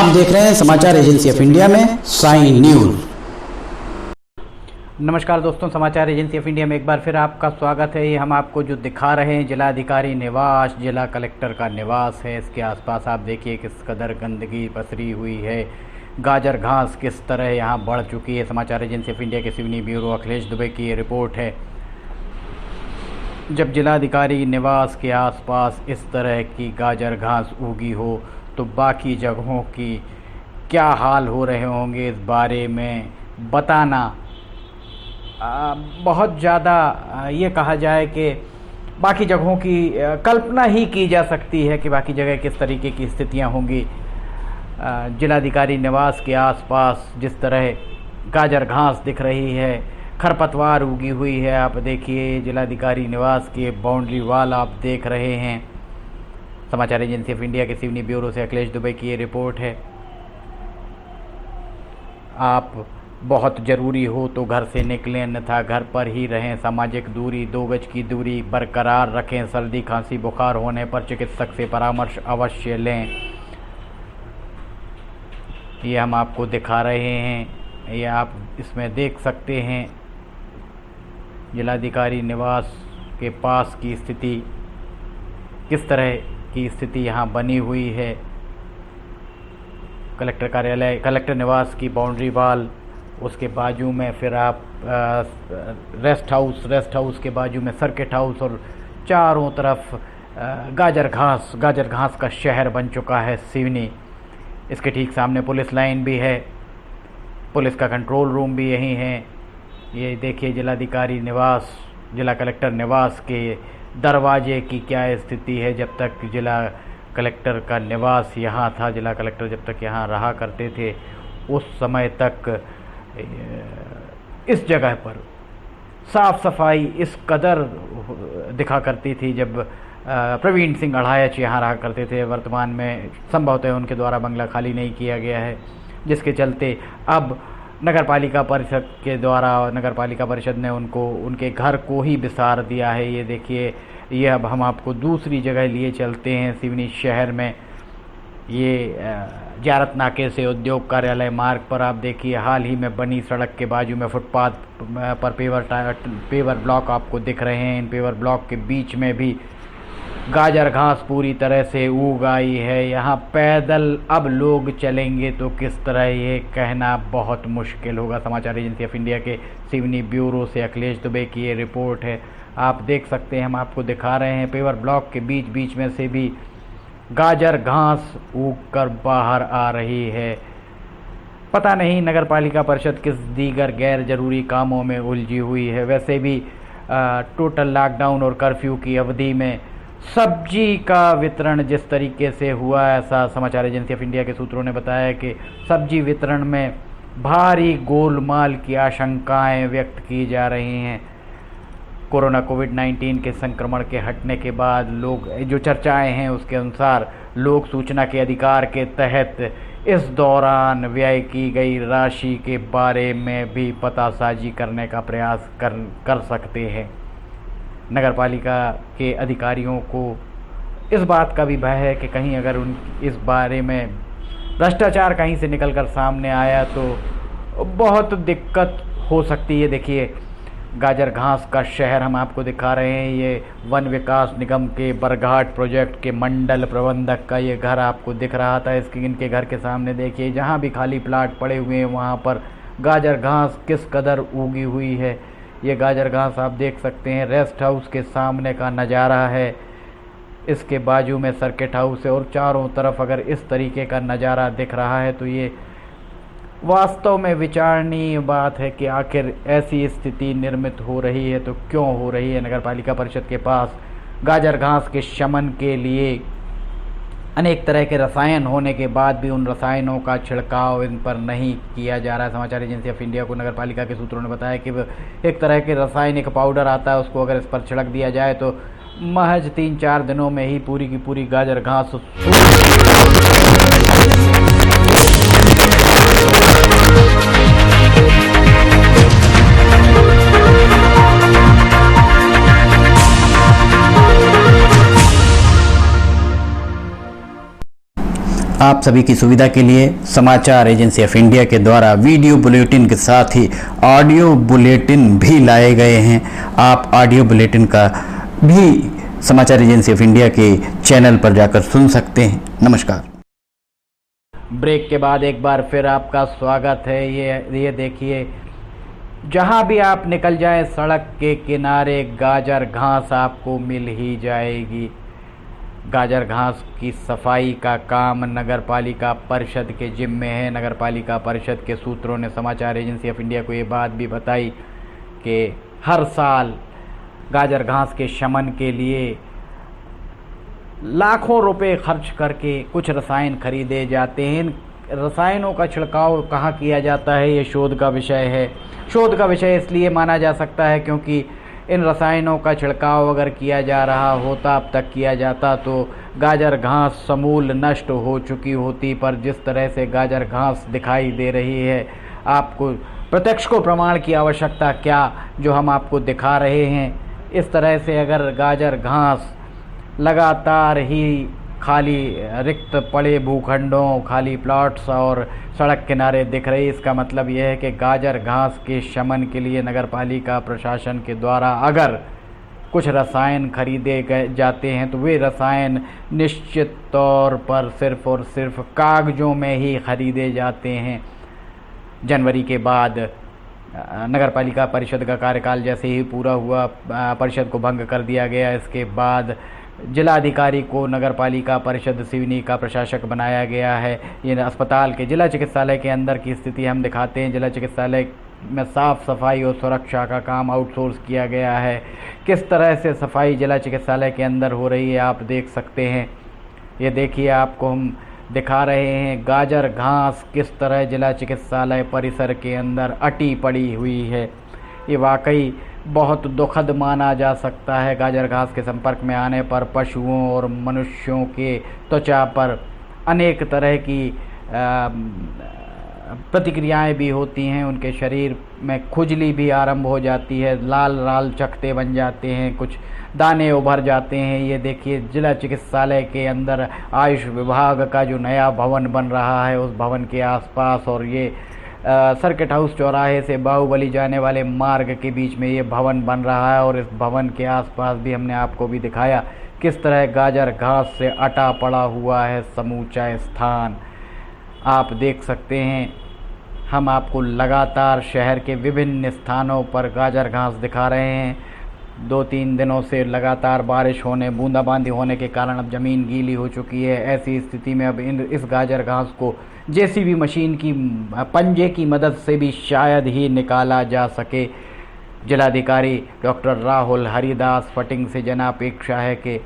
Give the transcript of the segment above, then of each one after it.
आप देख रहे हैं समाचार एजेंसी ऑफ इंडिया में साई न्यूज। नमस्कार दोस्तों, समाचार एजेंसी ऑफ इंडिया में एक बार फिर आपका स्वागत है। ये हम आपको जो दिखा रहे हैं जिलाधिकारी निवास, जिला कलेक्टर का निवास है। इसके आसपास आप देखिए किस कदर गंदगी पसरी हुई है, गाजर घास किस तरह यहाँ बढ़ चुकी है। समाचार एजेंसी ऑफ इंडिया के सिवनी ब्यूरो अखिलेश दुबे की ये रिपोर्ट है। जब जिलाधिकारी निवास के आसपास इस तरह की गाजर घास उगी हो तो बाकी जगहों की क्या हाल हो रहे होंगे, इस बारे में बताना बहुत ज़्यादा ये कहा जाए कि बाकी जगहों की कल्पना ही की जा सकती है कि बाकी जगह किस तरीके की स्थितियां होंगी। जिलाधिकारी निवास के आसपास जिस तरह गाजर घास दिख रही है, खरपतवार उगी हुई है। आप देखिए जिलाधिकारी निवास के बाउंड्री वाल आप देख रहे हैं। समाचार एजेंसी ऑफ इंडिया के सिवनी ब्यूरो से अखिलेश दुबे की ये रिपोर्ट है। आप बहुत ज़रूरी हो तो घर से निकलें, अन्यथा घर पर ही रहें। सामाजिक दूरी, 2 गज की दूरी बरकरार रखें। सर्दी खांसी बुखार होने पर चिकित्सक से परामर्श अवश्य लें। ये हम आपको दिखा रहे हैं, ये आप इसमें देख सकते हैं जिलाधिकारी निवास के पास की स्थिति, किस तरह की स्थिति यहाँ बनी हुई है। कलेक्टर कार्यालय, कलेक्टर निवास की बाउंड्री वाल, उसके बाजू में फिर आप रेस्ट हाउस के बाजू में सर्किट हाउस, और चारों तरफ गाजर घास का शहर बन चुका है सिवनी। इसके ठीक सामने पुलिस लाइन भी है, पुलिस का कंट्रोल रूम भी यहीं है। ये देखिए जिलाधिकारी निवास, जिला कलेक्टर निवास के दरवाजे की क्या स्थिति है। जब तक जिला कलेक्टर का निवास यहाँ था, जिला कलेक्टर जब तक यहाँ रहा करते थे, उस समय तक इस जगह पर साफ़ सफाई इस कदर दिखा करती थी। जब प्रवीण सिंह अढ़ायच यहाँ रहा करते थे, वर्तमान में संभवतः उनके द्वारा बंगला खाली नहीं किया गया है, जिसके चलते अब नगर पालिका परिषद के द्वारा, नगर पालिका परिषद ने उनको उनके घर को ही विसार दिया है। ये देखिए, ये अब हम आपको दूसरी जगह लिए चलते हैं सिवनी शहर में। ये ज़ियारत नाके से उद्योग कार्यालय मार्ग पर आप देखिए हाल ही में बनी सड़क के बाजू में फुटपाथ पर पेवर ब्लॉक आपको दिख रहे हैं। इन पेवर ब्लॉक के बीच में भी गाजर घास पूरी तरह से उग आई है। यहाँ पैदल अब लोग चलेंगे तो किस तरह, ये कहना बहुत मुश्किल होगा। समाचार एजेंसी ऑफ इंडिया के सिवनी ब्यूरो से अखिलेश दुबे की ये रिपोर्ट है। आप देख सकते हैं, हम आपको दिखा रहे हैं पेवर ब्लॉक के बीच में से भी गाजर घास उग कर बाहर आ रही है। पता नहीं नगर पालिका परिषद किस दीगर गैर ज़रूरी कामों में उलझी हुई है। वैसे भी टोटल लॉकडाउन और कर्फ्यू की अवधि में सब्जी का वितरण जिस तरीके से हुआ, ऐसा समाचार एजेंसी ऑफ इंडिया के सूत्रों ने बताया कि सब्जी वितरण में भारी गोलमाल की आशंकाएं व्यक्त की जा रही हैं। कोरोना कोविड-19 के संक्रमण के हटने के बाद लोग, जो चर्चाएं हैं उसके अनुसार, लोक सूचना के अधिकार के तहत इस दौरान व्यय की गई राशि के बारे में भी पतासाजी करने का प्रयास कर सकते हैं। नगर पालिका के अधिकारियों को इस बात का भी भय है कि कहीं अगर उन इस बारे में भ्रष्टाचार कहीं से निकलकर सामने आया तो बहुत दिक्कत हो सकती है। देखिए गाजर घास का शहर हम आपको दिखा रहे हैं। ये वन विकास निगम के बरघाट प्रोजेक्ट के मंडल प्रबंधक का ये घर आपको दिख रहा था। इनके घर के सामने देखिए, जहाँ भी खाली प्लाट पड़े हुए हैं वहाँ पर गाजर घास किस कदर उगी हुई है। ये गाजर घास आप देख सकते हैं, रेस्ट हाउस के सामने का नज़ारा है। इसके बाजू में सर्किट हाउस है और चारों तरफ अगर इस तरीके का नज़ारा दिख रहा है तो ये वास्तव में विचारणीय बात है कि आखिर ऐसी स्थिति निर्मित हो रही है तो क्यों हो रही है। नगर पालिका परिषद के पास गाजर घास के शमन के लिए अनेक तरह के रसायन होने के बाद भी उन रसायनों का छिड़काव इन पर नहीं किया जा रहा है। समाचार एजेंसी ऑफ इंडिया को नगर पालिका के सूत्रों ने बताया कि एक तरह के रासायनिक पाउडर आता है, उसको अगर इस पर छिड़क दिया जाए तो महज 3-4 दिनों में ही पूरी की पूरी गाजर घास आप सभी की सुविधा के लिए समाचार एजेंसी ऑफ इंडिया के द्वारा वीडियो बुलेटिन के साथ ही ऑडियो बुलेटिन भी लाए गए हैं। आप ऑडियो बुलेटिन का भी समाचार एजेंसी ऑफ इंडिया के चैनल पर जाकर सुन सकते हैं। नमस्कार। ब्रेक के बाद एक बार फिर आपका स्वागत है। ये देखिए, जहाँ भी आप निकल जाएं सड़क के किनारे गाजर घास आपको मिल ही जाएगी। गाजर घास की सफाई का काम नगर पालिका परिषद के जिम्मे है। नगर पालिका परिषद के सूत्रों ने समाचार एजेंसी ऑफ इंडिया को ये बात भी बताई कि हर साल गाजर घास के शमन के लिए लाखों रुपए खर्च करके कुछ रसायन खरीदे जाते हैं। इन रसायनों का छिड़काव कहाँ किया जाता है, ये शोध का विषय है। शोध का विषय इसलिए माना जा सकता है क्योंकि इन रसायनों का छिड़काव अगर किया जा रहा होता, अब तक किया जाता, तो गाजर घास समूल नष्ट हो चुकी होती। पर जिस तरह से गाजर घास दिखाई दे रही है, आपको प्रत्यक्ष को प्रमाण की आवश्यकता क्या, जो हम आपको दिखा रहे हैं। इस तरह से अगर गाजर घास लगातार ही खाली रिक्त पड़े भूखंडों, खाली प्लॉट्स और सड़क किनारे दिख रही, इसका मतलब यह है कि गाजर घास के शमन के लिए नगर पालिका प्रशासन के द्वारा अगर कुछ रसायन खरीदे गए जाते हैं तो वे रसायन निश्चित तौर पर सिर्फ और सिर्फ कागज़ों में ही खरीदे जाते हैं। जनवरी के बाद नगर पालिका परिषद का कार्यकाल जैसे ही पूरा हुआ, परिषद को भंग कर दिया गया। इसके बाद जिलाधिकारी को नगर पालिका परिषद सिवनी का प्रशासक बनाया गया है। ये अस्पताल के जिला चिकित्सालय के अंदर की स्थिति हम दिखाते हैं। जिला चिकित्सालय में साफ़ सफाई और सुरक्षा का काम आउटसोर्स किया गया है। किस तरह से सफाई जिला चिकित्सालय के अंदर हो रही है आप देख सकते हैं। ये देखिए, आपको हम दिखा रहे हैं गाजर घास किस तरह जिला चिकित्सालय परिसर के अंदर अटी पड़ी हुई है। ये वाकई बहुत दुखद माना जा सकता है। गाजर घास के संपर्क में आने पर पशुओं और मनुष्यों के त्वचा पर अनेक तरह की प्रतिक्रियाएं भी होती हैं। उनके शरीर में खुजली भी आरंभ हो जाती है, लाल लाल चकत्ते बन जाते हैं, कुछ दाने उभर जाते हैं। ये देखिए, जिला चिकित्सालय के अंदर आयुष विभाग का जो नया भवन बन रहा है, उस भवन के आसपास और ये सर्किट हाउस चौराहे से बाहुबली जाने वाले मार्ग के बीच में ये भवन बन रहा है। और इस भवन के आसपास भी हमने आपको भी दिखाया किस तरह गाजर घास से अटा पड़ा हुआ है समूचा स्थान। आप देख सकते हैं, हम आपको लगातार शहर के विभिन्न स्थानों पर गाजर घास दिखा रहे हैं। 2-3 दिनों से लगातार बारिश होने, बूंदाबांदी होने के कारण अब ज़मीन गीली हो चुकी है। ऐसी स्थिति में अब इस गाजर घास को जेसीबी मशीन की पंजे की मदद से भी शायद ही निकाला जा सके। जिलाधिकारी डॉक्टर राहुल हरिदास फटिंग से जनापेक्षा है कि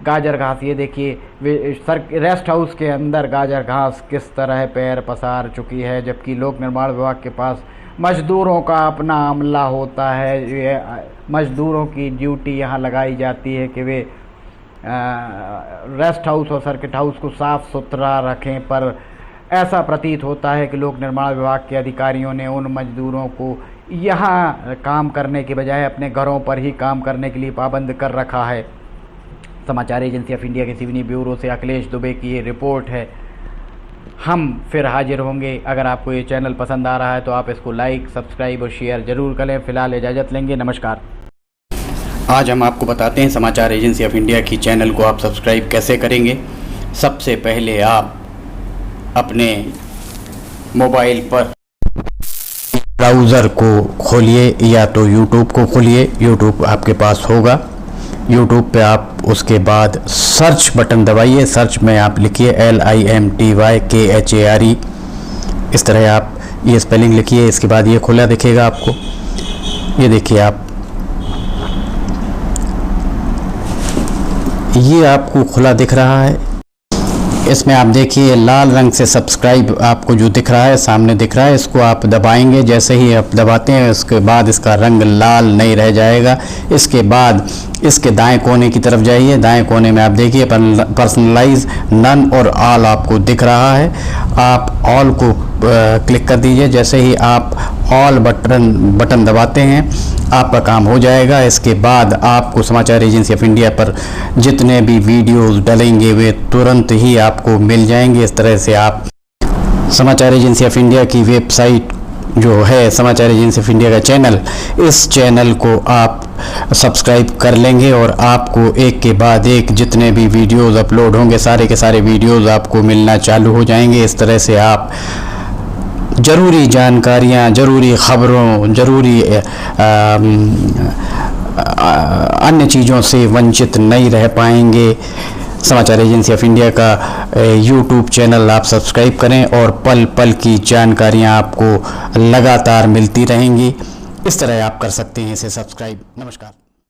गाजर घास, ये देखिए, रेस्ट हाउस के अंदर गाजर घास किस तरह पैर पसार चुकी है, जबकि लोक निर्माण विभाग के पास मज़दूरों का अपना अमला होता है। ये मज़दूरों की ड्यूटी यहाँ लगाई जाती है कि वे रेस्ट हाउस और सर्किट हाउस को साफ़ सुथरा रखें, पर ऐसा प्रतीत होता है कि लोक निर्माण विभाग के अधिकारियों ने उन मज़दूरों को यहाँ काम करने के बजाय अपने घरों पर ही काम करने के लिए पाबंद कर रखा है। समाचार एजेंसी ऑफ इंडिया के सिवनी ब्यूरो से अखिलेश दुबे की ये रिपोर्ट है। हम फिर हाजिर होंगे। अगर आपको ये चैनल पसंद आ रहा है तो आप इसको लाइक, सब्सक्राइब और शेयर ज़रूर करें। फ़िलहाल इजाज़त लेंगे। नमस्कार। आज हम आपको बताते हैं समाचार एजेंसी ऑफ इंडिया की चैनल को आप सब्सक्राइब कैसे करेंगे। सबसे पहले आप अपने मोबाइल पर ब्राउज़र को खोलिए या तो यूट्यूब को खोलिए। यूट्यूब आपके पास होगा। यूट्यूब पे आप उसके बाद सर्च बटन दबाइए। सर्च में आप लिखिए LIMTYKHARE। इस तरह आप ये स्पेलिंग लिखिए। इसके बाद ये खुला दिखेगा आपको। ये देखिए, आप ये आपको खुला दिख रहा है। इसमें आप देखिए लाल रंग से सब्सक्राइब आपको जो दिख रहा है, सामने दिख रहा है, इसको आप दबाएंगे। जैसे ही आप दबाते हैं उसके बाद इसका रंग लाल नहीं रह जाएगा। इसके बाद इसके दाएं कोने की तरफ जाइए। दाएं कोने में आप देखिए पर्सनलाइज, नन और ऑल आपको दिख रहा है। आप ऑल को क्लिक कर दीजिए। जैसे ही आप ऑल बटन दबाते हैं आपका काम हो जाएगा। इसके बाद आपको समाचार एजेंसी ऑफ इंडिया पर जितने भी वीडियोस डलेंगे वे तुरंत ही आपको मिल जाएंगे। इस तरह से आप समाचार एजेंसी ऑफ इंडिया की वेबसाइट जो है समाचार एजेंसी ऑफ इंडिया का चैनल, इस चैनल को आप सब्सक्राइब कर लेंगे और आपको एक के बाद एक जितने भी वीडियोस अपलोड होंगे सारे के सारे वीडियोस आपको मिलना चालू हो जाएंगे। इस तरह से आप ज़रूरी जानकारियाँ, ज़रूरी ख़बरों, ज़रूरी अन्य चीज़ों से वंचित नहीं रह पाएंगे। समाचार एजेंसी ऑफ इंडिया का यूट्यूब चैनल आप सब्सक्राइब करें और पल पल की जानकारियाँ आपको लगातार मिलती रहेंगी। इस तरह आप कर सकते हैं इसे सब्सक्राइब। नमस्कार।